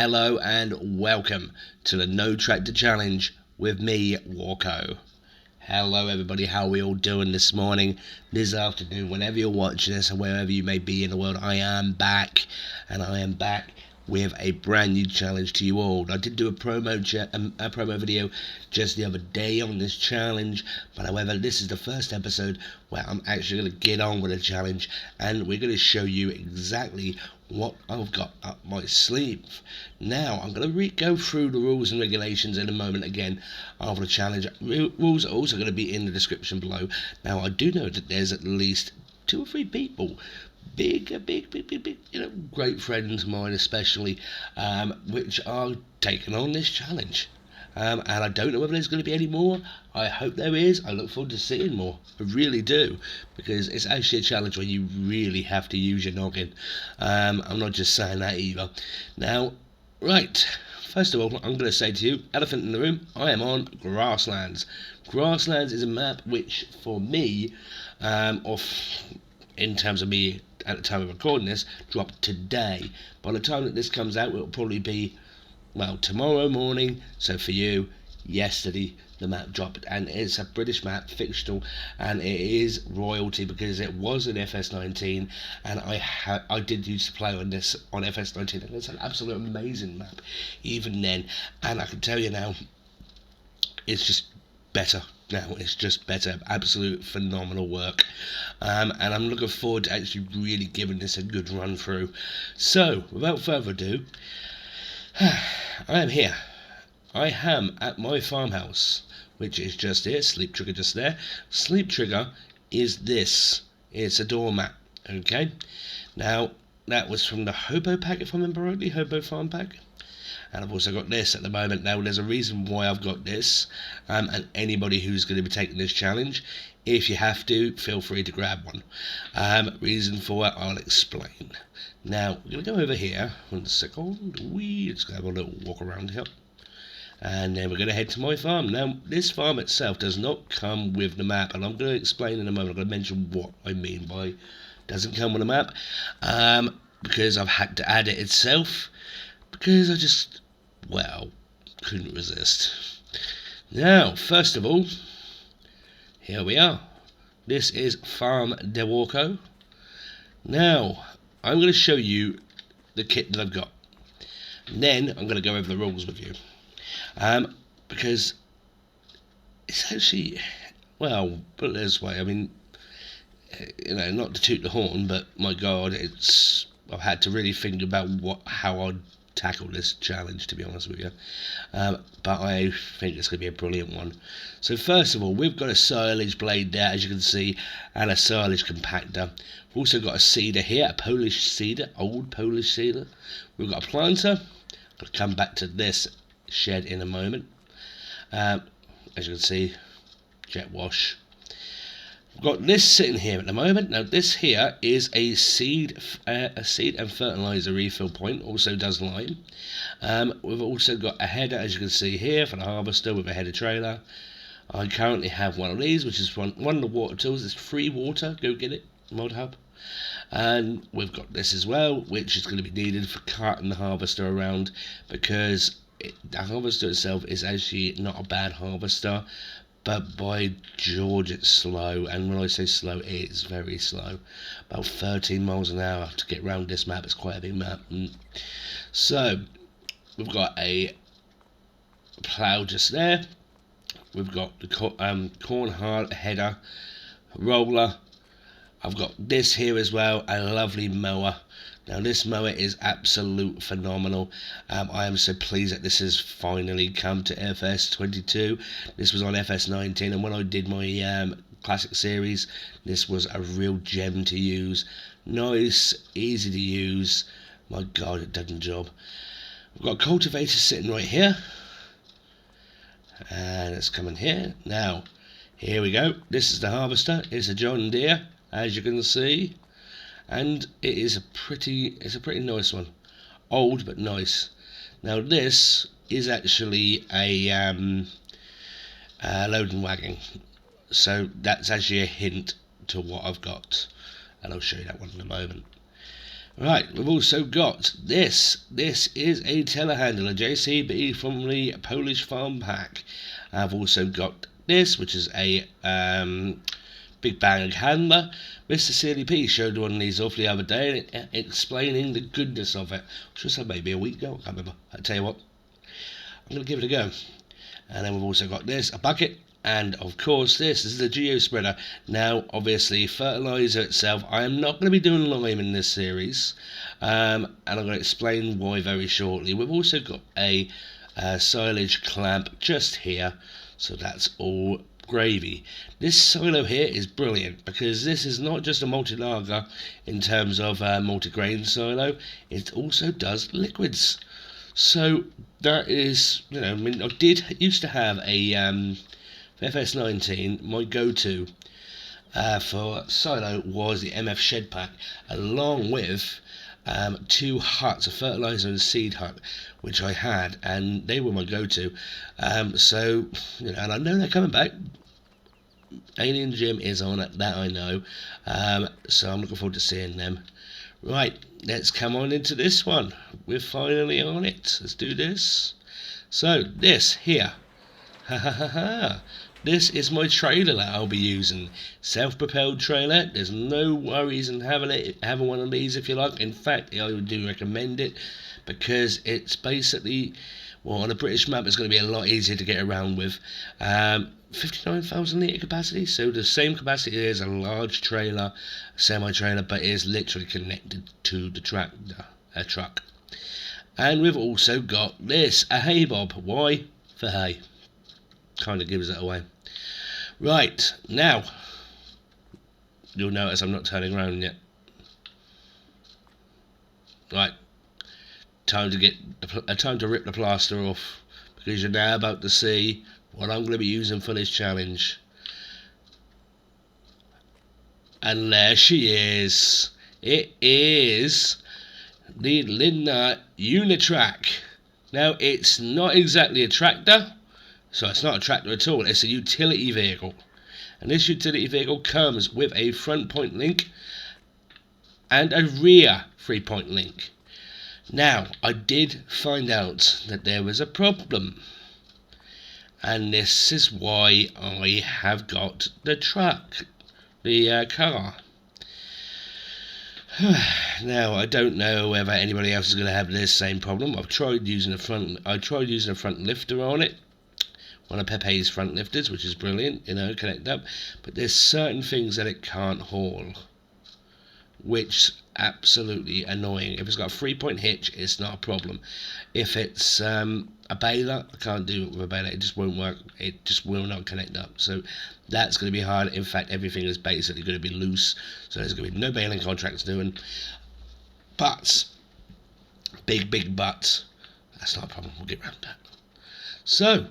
Hello and welcome to the No Tractor Challenge with me, Walko. Hello everybody, how are we all doing this morning, this afternoon, whenever you're watching this and wherever you may be in the world. I am back, and I am back with a brand new challenge to you all. I did do a promo video just the other day on this challenge, but however this is the first episode where I'm actually going to get on with the challenge, and we're going to show you exactly what I've got up my sleeve. Now I'm going to go through the rules and regulations in a moment again of the challenge. Rules are also going to be in the description below. Now I do know that there's at least 2 or 3 people, big, great friends of mine especially, which are taking on this challenge. And I don't know whether there's going to be any more. I hope there is. I look forward to seeing more. I really do, because it's actually a challenge where you really have to use your noggin. I'm not just saying that either. Now, right, first of all, I'm going to say to you, elephant in the room, I am on Grasslands. Grasslands is a map which, for me, in terms of me at the time of recording this, dropped today. By the time that this comes out, it will probably be, well, tomorrow morning. So for you, yesterday the map dropped, and it's a British map, fictional, and it is royalty because it was an FS19, and I did used to play on this on FS19, and it's an absolute amazing map even then. And I can tell you now, it's just better. Now it's just better, absolute phenomenal work, and I'm looking forward to actually really giving this a good run through. So without further ado, I am here. I am at my farmhouse, which is just here. Sleep trigger just there. Sleep trigger is this. It's a doormat. Okay. Now that was from the Hobo pack, if I remember rightly, Hobo farm pack. And I've also got this at the moment. Now there's a reason why I've got this, and anybody who's going to be taking this challenge, if you have to, feel free to grab one. Reason for it, I'll explain. Now we're going to go over here. 1 second. Let's go have a little walk around here, and then we're going to head to my farm. Now this farm itself does not come with the map, and I'm going to explain in a moment. I'm going to mention what I mean by doesn't come with a map, because I've had to add it itself, because I just, well, couldn't resist. Now, first of all, here we are. This is Farm de Walko. Now, I'm going to show you the kit that I've got. And then I'm going to go over the rules with you. Because it's actually, well, put it this way, I mean, not to toot the horn, but my God, I've had to really think about how I'd tackle this challenge, to be honest with you, but I think it's going to be a brilliant one. So first of all, we've got a silage blade there, as you can see, and a silage compactor. We've also got a seeder here, a Polish seeder, old Polish seeder. We've got a planter. I'll come back to this shed in a moment. As you can see, jet wash. We've got this sitting here at the moment. Now this here is a seed and fertilizer refill point, also does lime. We've also got a header, as you can see here, for the harvester with a header trailer. I currently have one of these, which is one of the water tools. It's free water, go get it, Mod Hub. And we've got this as well, which is going to be needed for carting the harvester around, because the harvester itself is actually not a bad harvester, but by George, it's slow, and when I say slow, it's very slow. About 13 miles an hour to get around this map. It's quite a big map. So we've got a plough just there. We've got the corn header, roller. I've got this here as well, a lovely mower. Now this mower is absolute phenomenal. I am so pleased that this has finally come to FS22. This was on FS19, and when I did my classic series, this was a real gem to use. Nice, easy to use. My God, it does the job. We've got cultivators sitting right here, and it's coming here. Now, here we go. This is the harvester. It's a John Deere, as you can see. And it is it's a pretty nice one, old but nice. Now this is actually a loading wagon, so that's actually a hint to what I've got, and I'll show you that one in a moment. Right, we've also got this. This is a telehandler, JCB from the Polish Farm Pack. I've also got this, which is a big bag handler. Mr. CLP showed one of these off the other day, explaining the goodness of it. Which was maybe a week ago, I can't remember. I tell you what, I'm going to give it a go. And then we've also got this, a bucket. And of course this is the geo spreader. Now obviously fertilizer itself, I am not going to be doing lime in this series, and I'm going to explain why very shortly. We've also got a silage clamp just here, so that's all gravy. This silo here is brilliant because this is not just a multi-lager in terms of multi-grain silo, it also does liquids. So that is, you know, I mean, I used to have a FS19, my go-to for silo was the MF Shed Pack, along with 2 huts, a fertilizer and seed hut, which I had, and they were my go-to. So, you know, and I know they're coming back. Alien Gym is on it, that I know. So I'm looking forward to seeing them. Right, let's come on into this one. We're finally on it. Let's do this. So, this here. Ha ha ha ha. This is my trailer that I'll be using. Self-propelled trailer. There's no worries in having one of these if you like. In fact, I do recommend it because it's basically, well, on a British map, it's going to be a lot easier to get around with. 59,000 litre capacity, so the same capacity as a large trailer, semi-trailer, but it is literally connected to the truck. And we've also got this, a hay bob. Why? For hay. Kind of gives it away. Right, now you'll notice I'm not turning around yet. Right, time to rip the plaster off, because you're now about to see what I'm going to be using for this challenge. And there she is. It is the Lindner Unitrack. Now it's not exactly a tractor. So it's not a tractor at all, it's a utility vehicle. And this utility vehicle comes with a front point link and a rear 3-point link. Now, I did find out that there was a problem. And this is why I have got the truck, the car. Now, I don't know whether anybody else is going to have this same problem. I tried using a front lifter on it. One of Pepe's front lifters, which is brilliant, you know, connect up, but there's certain things that it can't haul, which absolutely annoying. If it's got a 3-point hitch, it's not a problem. If it's a baler, I can't do it with a baler, it just won't work, it just will not connect up, so that's going to be hard. In fact, everything is basically going to be loose, so there's going to be no baling contracts doing. But, big but, that's not a problem, we'll get around that. So,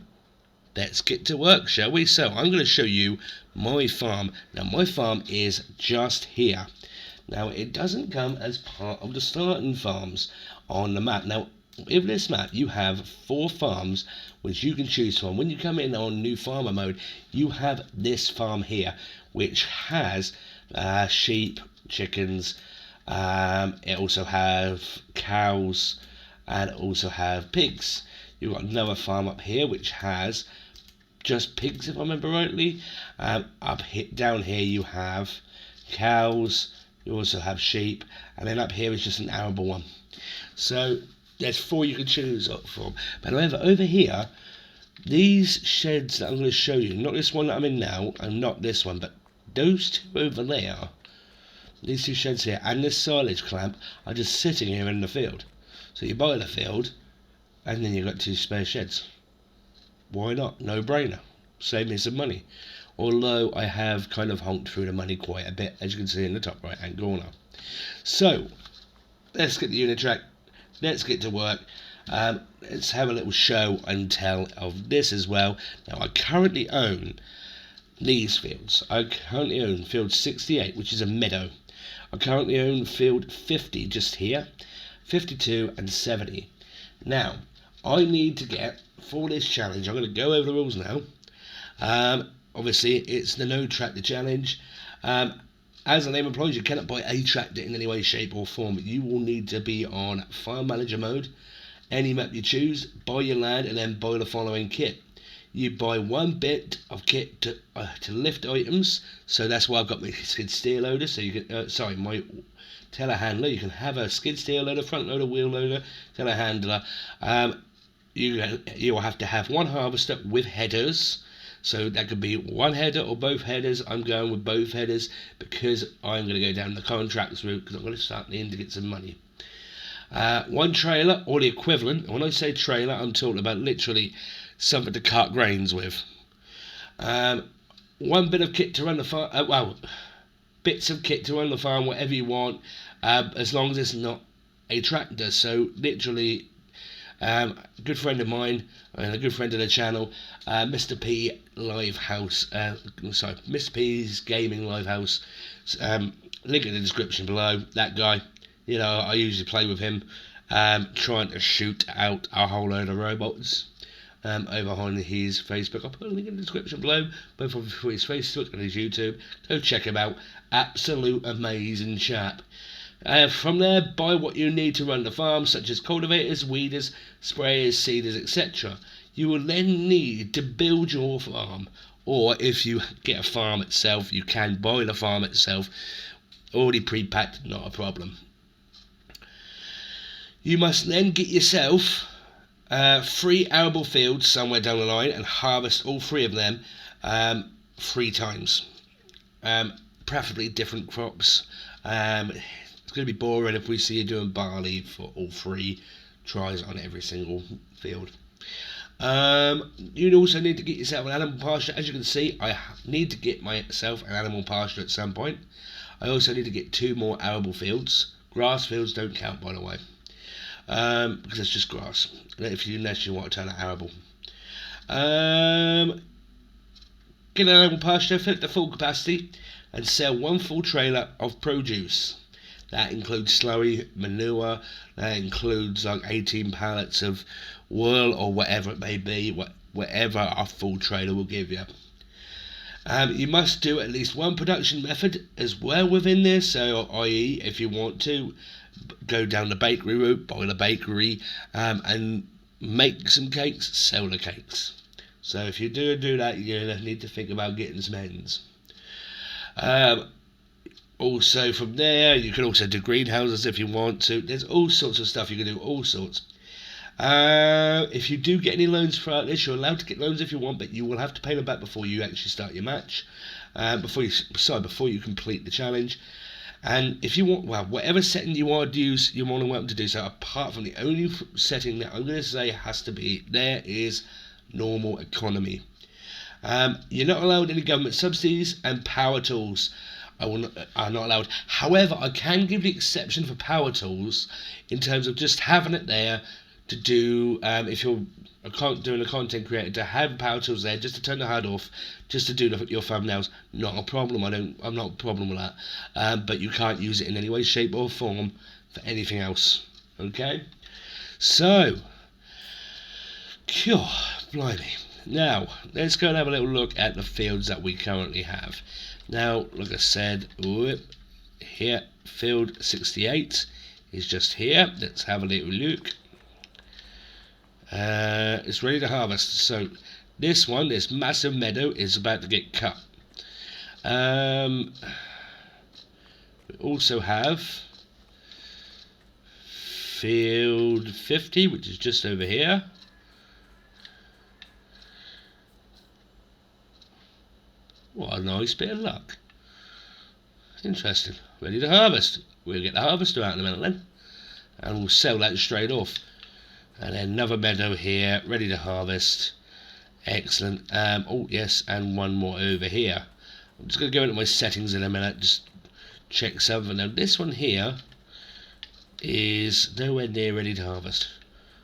let's get to work, shall we? So I'm going to show you my farm. Now my farm is just here. Now it doesn't come as part of the starting farms on the map. Now with this map you have 4 farms which you can choose from. When you come in on new farmer mode, you have this farm here which has sheep, chickens, it also have cows, and also have pigs. You've got another farm up here which has just pigs, if I remember rightly. Down here you have cows, you also have sheep, and then up here is just an arable one. So there's 4 you can choose up from. But however, over here, these sheds that I'm going to show you, not this one that I'm in now, and not this one, but those 2 over there, these 2 sheds here, and this silage clamp are just sitting here in the field. So you buy the field, and then you've got 2 spare sheds. Why not? No brainer. Save me some money. Although I have kind of honked through the money quite a bit, as you can see in the top right hand corner. So, let's get the Unitrack. Let's get to work. Let's have a little show and tell of this as well. Now, I currently own these fields. I currently own field 68, which is a meadow. I currently own field 50 just here, 52 and 70. Now, I need to get, for this challenge, I'm going to go over the rules now. Obviously, it's the no tractor challenge. as the name implies, you cannot buy a tractor in any way, shape or form. You will need to be on file manager mode. Any map you choose, buy your land and then buy the following kit. You buy one bit of kit to lift items, so that's why I've got my skid steer loader. So you can, my telehandler. You can have a skid steer loader, front loader, wheel loader, telehandler. You will have to have one harvester with headers. So that could be one header or both headers. I'm going with both headers because I'm going to go down the contracts route because I'm going to start needing to get some money. One trailer or the equivalent. And when I say trailer, I'm talking about literally something to cart grains with. One bit of kit to run the farm. Bits of kit to run the farm, whatever you want, as long as it's not a tractor. So literally, a good friend of mine and a good friend of the channel, Mr. P Livehouse, Mr. P's Gaming Livehouse, link in the description below. That guy, I usually play with him, trying to shoot out a whole load of robots over on his Facebook. I'll put a link in the description below, both for his Facebook and his YouTube. Go check him out. Absolute amazing chap. From there, buy what you need to run the farm, such as cultivators, weeders, sprayers, seeders, etc. You will then need to build your farm, or if you get a farm itself, you can buy the farm itself, already pre-packed, not a problem. You must then get yourself 3 arable fields somewhere down the line and harvest all 3 of them 3 times. Preferably different crops. It's going to be boring if we see you doing barley for all 3 tries on every single field. You'd also need to get yourself an animal pasture. As you can see, I need to get myself an animal pasture at some point. I also need to get 2 more arable fields. Grass fields don't count, by the way, because it's just grass, unless you want to turn it arable. Get an animal pasture, fill it to full capacity, and sell 1 full trailer of produce. That includes slurry, manure, that includes like 18 pallets of wool or whatever it may be, whatever a full trailer will give you. You must do at least 1 production method as well within this, so i.e. if you want to go down the bakery route, buy the bakery and make some cakes, sell the cakes. So if you do that, you're going to need to think about getting some hens. Also from there, you can also do greenhouses if you want to. There's all sorts of stuff you can do, all sorts. If you do get any loans throughout this, you're allowed to get loans if you want, but you will have to pay them back before you actually start your match, before you complete the challenge. And if you want, whatever setting you want to use, you're more than welcome to do so, apart from the only setting that I'm going to say has to be there is normal economy. You're not allowed any government subsidies, and power tools are not allowed. However, I can give the exception for power tools in terms of just having it there to do, if you're doing a content creator, to have power tools there just to turn the HUD off, just to do your thumbnails. Not a problem. I'm not a problem with that. But you can't use it in any way, shape or form for anything else. Okay? So, blimey. Now, let's go and have a little look at the fields that we currently have. Now, like I said, here, field 68 is just here. Let's have a little look. It's ready to harvest. So, this massive meadow is about to get cut. We also have field 50, which is just over here. What a nice bit of luck. Interesting. Ready to harvest. We'll get the harvester out in a minute then, and we'll sell that straight off. And then another meadow here, ready to harvest. Excellent. Oh yes, and one more over here. I'm just going to go into my settings in a minute, just check something. Now this one here is nowhere near ready to harvest.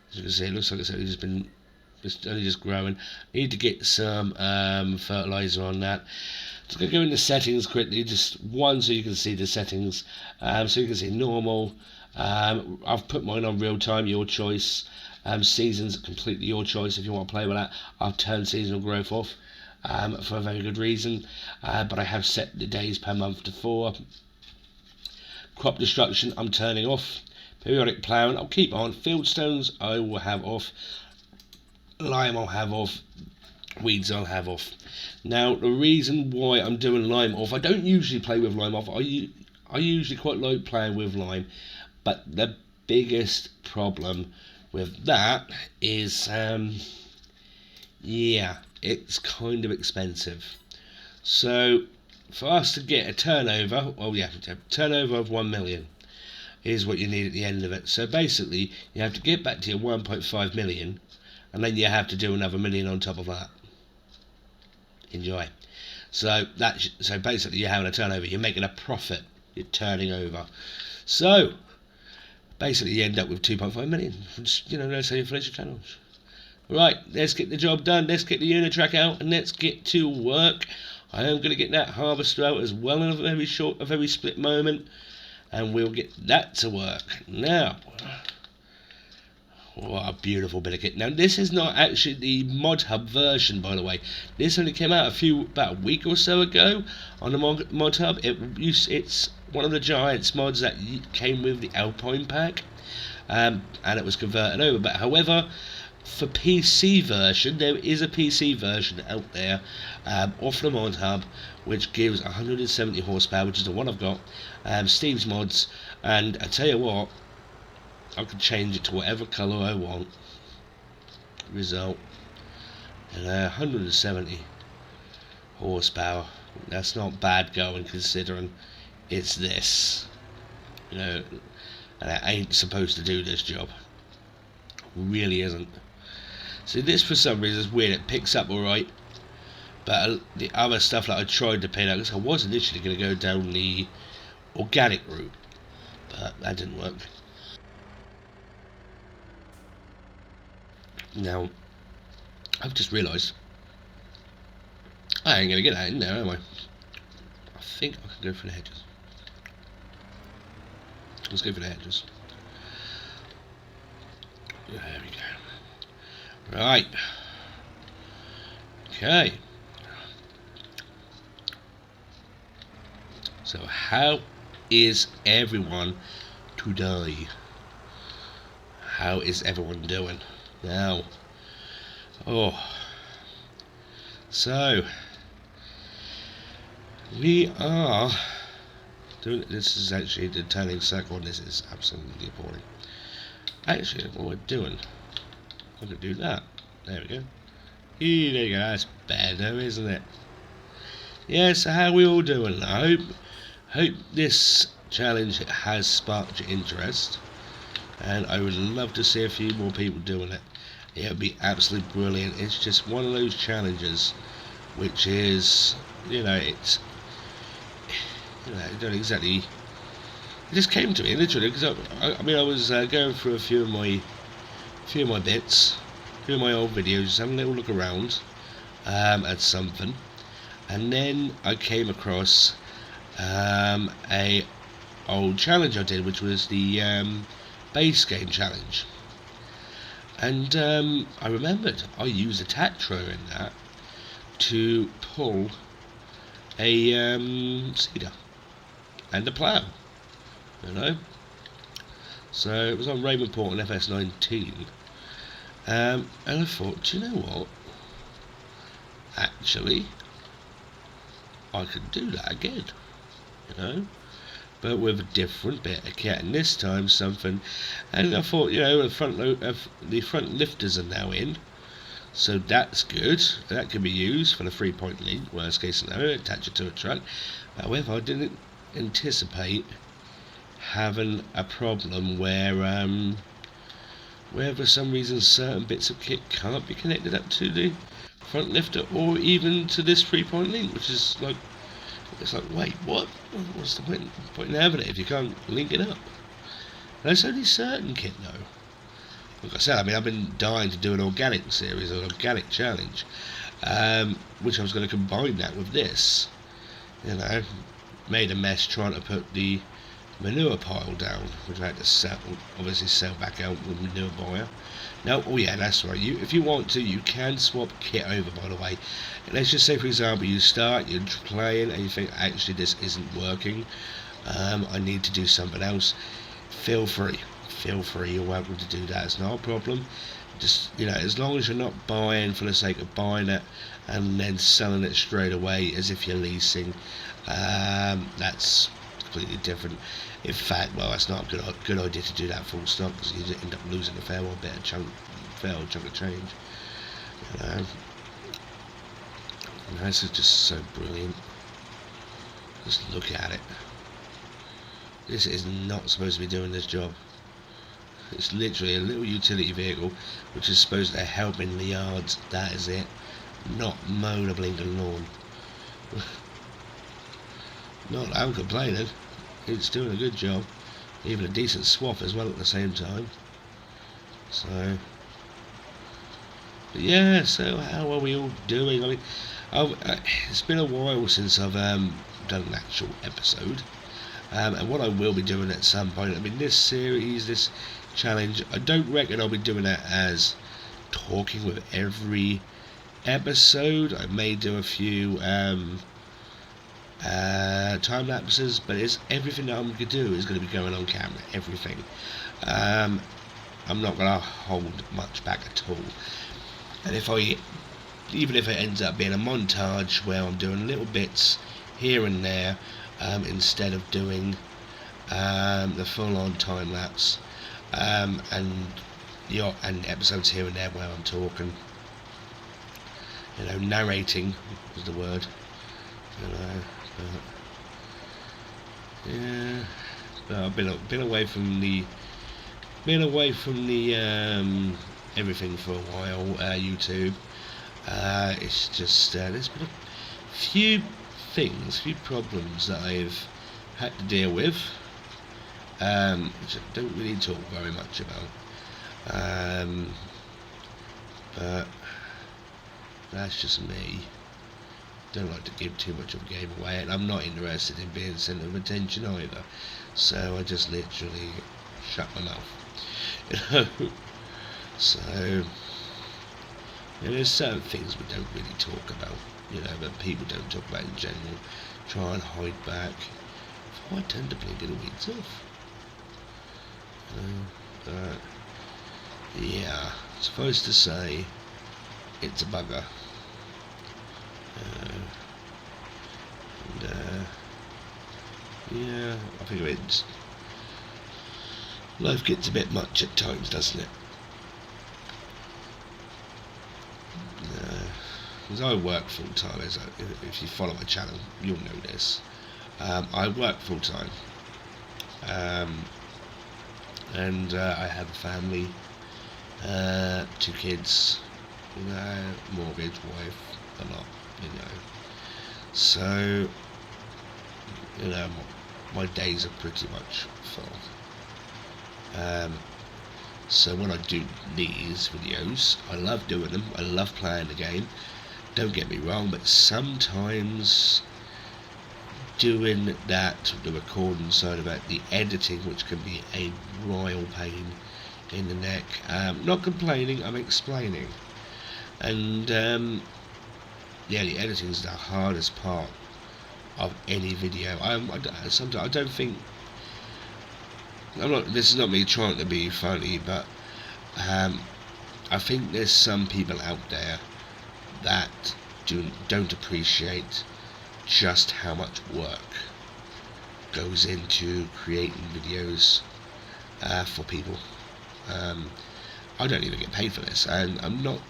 As you can see, it looks like it's only just growing. Need to get some fertilizer on that. Just going to go into settings quickly, just one so you can see the settings. So you can see normal. I've put mine on real time, your choice. Seasons, completely your choice if you want to play with that. I've turned seasonal growth off. for a very good reason, but I have set the days per month to 4. Crop destruction I'm turning off. Periodic ploughing I'll keep on. Fieldstones I will have off. Lime I'll have off. Weeds I'll have off. Now the reason why I'm doing lime off, I don't usually play with lime off. I usually quite like playing with lime, but the biggest problem with that is yeah, it's kind of expensive. So for us to get a turnover, well, yeah, a turnover of 1 million is what you need at the end of it. So basically you have to get back to your 1.5 million, and then you have to do another million on top of that. Enjoy. So basically you're having a turnover, you're making a profit, you're turning over. So basically you end up with 2.5 million. Let's say you finish your challenge. Right, let's get the job done, let's get the Unitrack out, and let's get to work. I am going to get that harvester out as well in a very split moment, and we'll get that to work. Now, what a beautiful bit of kit. Now this is not actually the mod hub version, by the way. This only came out about a week or so ago on the mod hub. It's one of the Giants mods that came with the Alpine pack, and it was converted over. But however, for PC version, there is a PC version out there off the mod hub, which gives 170 horsepower, which is the one I've got. Steve's mods, and I tell you what, I can change it to whatever colour I want. Result, 170 horsepower. That's not bad going, considering it's this, and it ain't supposed to do this job. Really isn't. See, this for some reason is weird. It picks up alright, but the other stuff that I tried to pin out, because I was initially going to go down the organic route, but that didn't work. Now, I've just realised I ain't going to get that in there, am I? I think I can go for the hedges. Let's go for the hedges. There we go. Right. Okay. So how is everyone today? How is everyone doing? Now, so we are doing, this is actually the turning circle, and this is absolutely appalling. Actually, what we're doing, I'm going to do that. There we go. There you go, that's better, isn't it? Yeah, so how are we all doing? I hope this challenge has sparked your interest, and I would love to see a few more people doing it. It would be absolutely brilliant. It's just one of those challenges which is, it's, I don't exactly, it just came to me literally, because I was going through a few of my bits, a few of my old videos, just having a little look around at something, and then I came across a old challenge I did, which was the base game challenge, and I remembered I used a tractor in that to pull a seeder and a plough, so it was on Ravenport and FS19, and I thought, do you know what, actually I could do that again, but with a different bit of kit, and this time something, and I thought, the front lifters are now in, so that's good. That can be used for the 3-point link, worst case scenario, attach it to a truck. However, I didn't anticipate having a problem where for some reason certain bits of kit can't be connected up to the front lifter or even to this 3-point link, which is like, it's like, wait, what? What's the point in having it if you can't link it up? And it's only certain kit though. Like I said, I've been dying to do an organic series, an organic challenge, which I was going to combine that with this. Made a mess trying to put the manure pile down, which I had to sell, obviously sell back out with manure buyer. Now, oh yeah, that's right. If you want to, you can swap kit over. By the way, let's just say, for example, you're playing and you think actually this isn't working. I need to do something else. Feel free. You're welcome to do that. It's not a problem. Just, as long as you're not buying for the sake of buying it and then selling it straight away as if you're leasing. That's completely different. In fact, well, that's not a good idea to do that full stop, because you end up losing a fair chunk of change. This is just so brilliant. Just look at it. This is not supposed to be doing this job. It's literally a little utility vehicle which is supposed to help in the yards. That is it. Not mowing a blinking lawn. Not that I'm complaining. It's doing a good job. Even a decent swap as well at the same time. So, but yeah, so how are we all doing? I mean, it's been a while since I've done an actual episode. And what I will be doing at some point, I mean, this series, this challenge, I don't reckon I'll be doing it as talking with every episode. I may do a few time lapses, but it's everything that I'm going to do is going to be going on camera. Everything. I'm not going to hold much back at all. And even if it ends up being a montage where I'm doing little bits here and there, instead of doing the full-on time lapse, and episodes here and there where I'm talking, narrating is the word, but I've been away from the everything for a while. YouTube. It's just there's been a few problems that I've had to deal with, which I don't really talk very much about. But that's just me. Don't like to give too much of a game away, and I'm not interested in being centre of attention either. So I just literally shut my mouth. So there's certain things we don't really talk about, that people don't talk about in general. Try and hide back. I tend to play little weeds off. But yeah, supposed to say it's a bugger. Yeah, I think it's life gets a bit much at times, doesn't it? Because I work full time. If you follow my channel, you'll know this. I work full time, and I have a family, 2 kids, mortgage, wife, a lot, So, my days are pretty much full. So when I do these videos, I love doing them. I love playing the game. Don't get me wrong, but sometimes doing that, the recording side of it, the editing, which can be a royal pain in the neck. Not complaining, I'm explaining. And yeah, the editing is the hardest part of any video. Sometimes I don't think. This is not me trying to be funny, but I think there's some people out there that don't appreciate just how much work goes into creating videos for people. I don't even get paid for this, and I'm not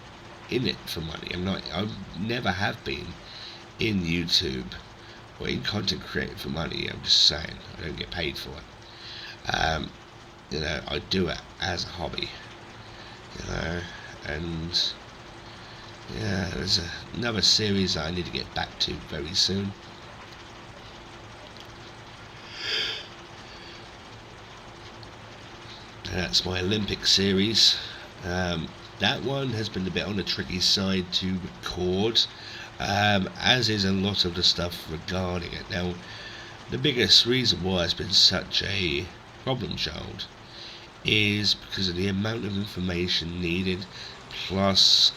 in it for money. I never have been in YouTube or in content creating for money. I'm just saying, I don't get paid for it. I do it as a hobby, and yeah, there's another series that I need to get back to very soon. And that's my Olympic series. That one has been a bit on the tricky side to record, as is a lot of the stuff regarding it. Now, the biggest reason why it's been such a problem child is because of the amount of information needed, plus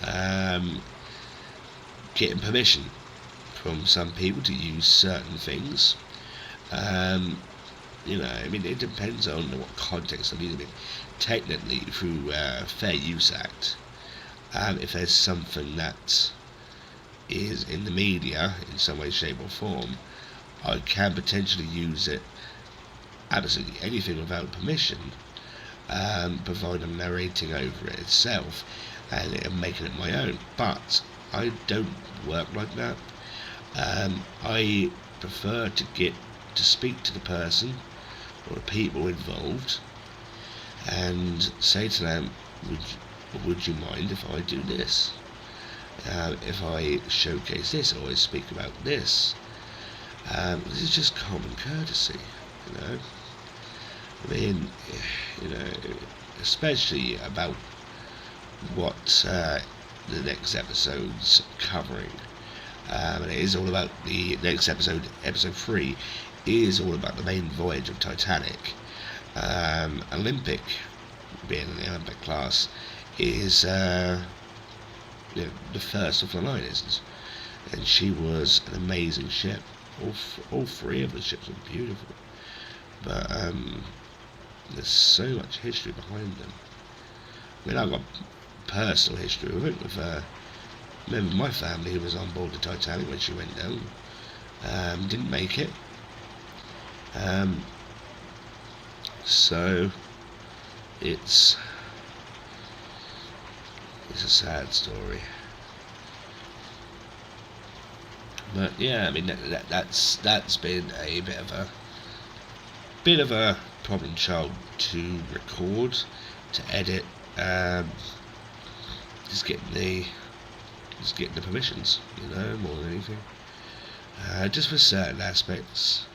getting permission from some people to use certain things. I mean, it depends on what context they're using it. Technically, through Fair Use Act, if there's something that is in the media in some way, shape or form, I can potentially use it, absolutely anything without permission, provided I'm narrating over it itself and making it my own. But I don't work like that. I prefer to speak to the person or the people involved and say to them, would you mind if I do this? If I showcase this or I speak about this? This is just common courtesy, I mean, especially about what the next episode's covering. And it is all about the next episode 3, is all about the main voyage of Titanic. Olympic, being in the Olympic class, is the first of the liners, and she was an amazing ship. All three of the ships were beautiful, but there's so much history behind them. I mean, I've got personal history with it. With remember my family who was on board the Titanic when she went down, didn't make it. So it's a sad story. But yeah, I mean that's been a bit of a problem child to record, to edit, just getting the permissions, more than anything. Just for certain aspects.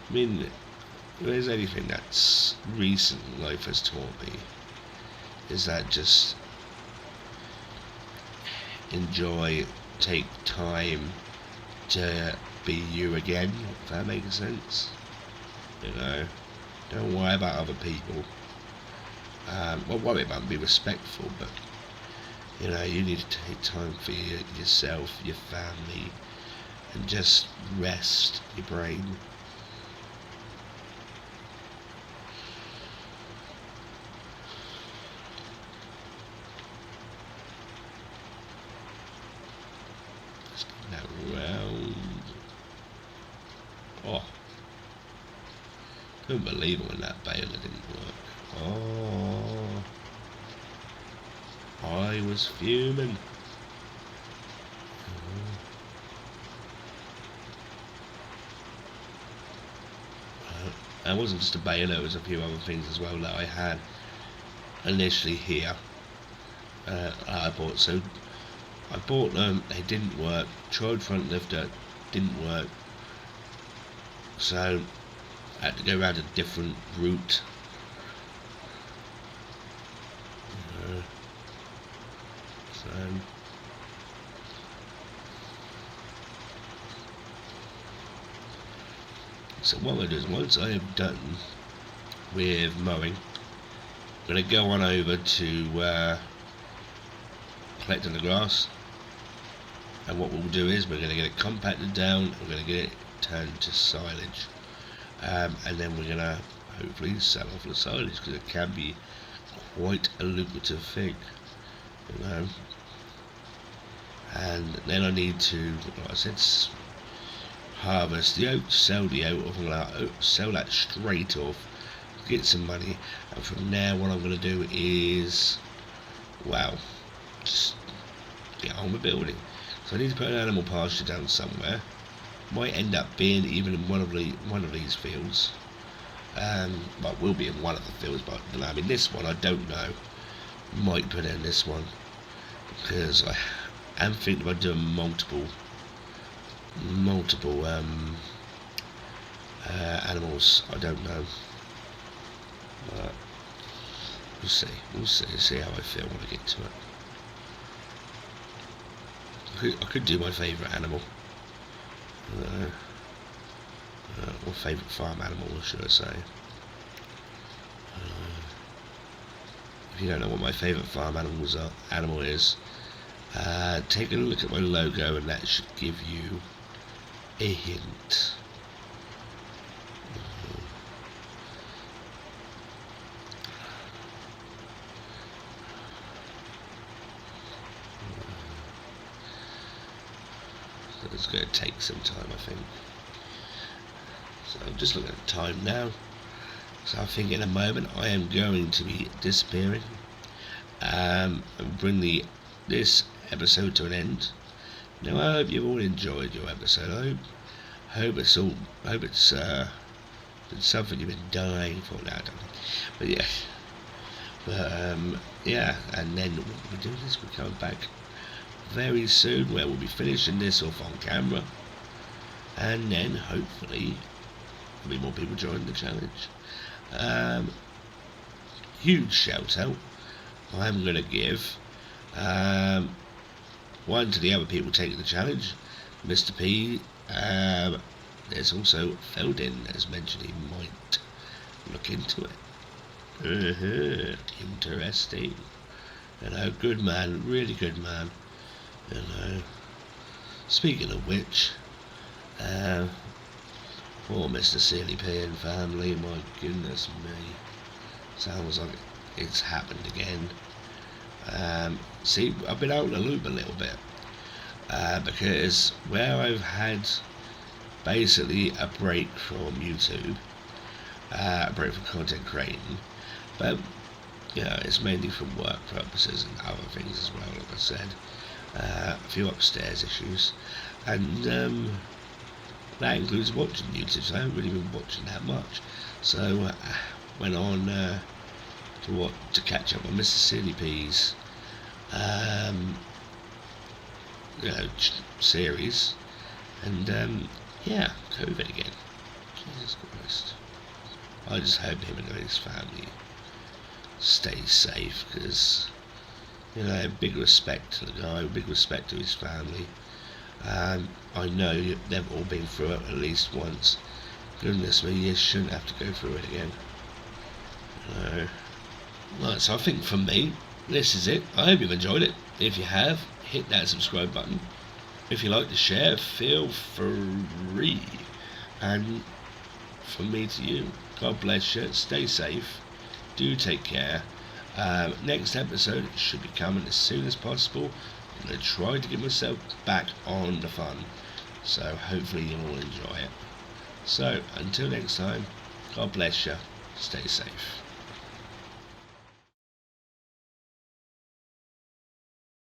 I mean, if there's anything that's recent life has taught me, is that just enjoy, take time to be you again, if that makes sense. Don't worry about other people. Well, worry about them, be respectful, but you need to take time for yourself, your family, and just rest your brain. Round. Oh, couldn't believe it when that baler didn't work. Oh, I was fuming. It wasn't just a baler, it was a few other things as well that I had initially here. I bought them, they didn't work. Tried front lifter, didn't work. So I had to go around a different route. So what I'm going to do is, once I am done with mowing, I'm going to go on over to collecting the grass. And what we'll do is we're going to get it compacted down, we're going to get it turned to silage, and then we're going to hopefully sell off the silage, because it can be quite a lucrative thing, and then I need to, like I said, harvest the oat, sell the oat, or I'm going to sell that straight off, get some money, and from there what I'm going to do is, just get on with building. So I need to put an animal pasture down somewhere. Might end up being even in one of these fields. But will be in one of the fields, but I mean this one I don't know. Might put in this one, because I am thinking about doing multiple animals. I don't know. We'll see how I feel when I get to it. I could do my favourite animal. Or favourite farm animal, should I say. If you don't know what my favourite farm animal is, take a look at my logo and that should give you a hint. So it's going to take some time, I think. So I'm just looking at the time now. So I think in a moment I am going to be disappearing and bring this episode to an end. Now I hope you've all enjoyed your episode. I hope it's something you've been dying for now. But yeah, yeah, and then we'll do this. We're coming back very soon, where we'll be finishing this off on camera, and then hopefully there'll be more people joining the challenge. Huge shout out I'm going to give one to the other people taking the challenge, Mr. P. There's also Feldin has mentioned he might look into it. Interesting. Good man, really good man. Speaking of which, poor Mr. Sealy P and family, my goodness me. Sounds like it's happened again. See, I've been out of the loop a little bit, because where I've had basically a break from YouTube, a break from content creating, but it's mainly from work purposes and other things as well, like I said. A few upstairs issues, and that includes watching YouTube, so I haven't really been watching that much. So went on to catch up on Mr. Silly P's series, and yeah, COVID again. Jesus Christ. I just hope him and his family stay safe, because big respect to the guy, big respect to his family. I know they've all been through it at least once. Goodness me, you shouldn't have to go through it again. Right, so I think for me, this is it. I hope you've enjoyed it. If you have, hit that subscribe button. If you like to share, feel free. And from me to you, God bless you, stay safe, do take care. Next episode should be coming as soon as possible. I'm going to try to get myself back on the fun, so hopefully you will enjoy it. So until next time, God bless you, stay safe.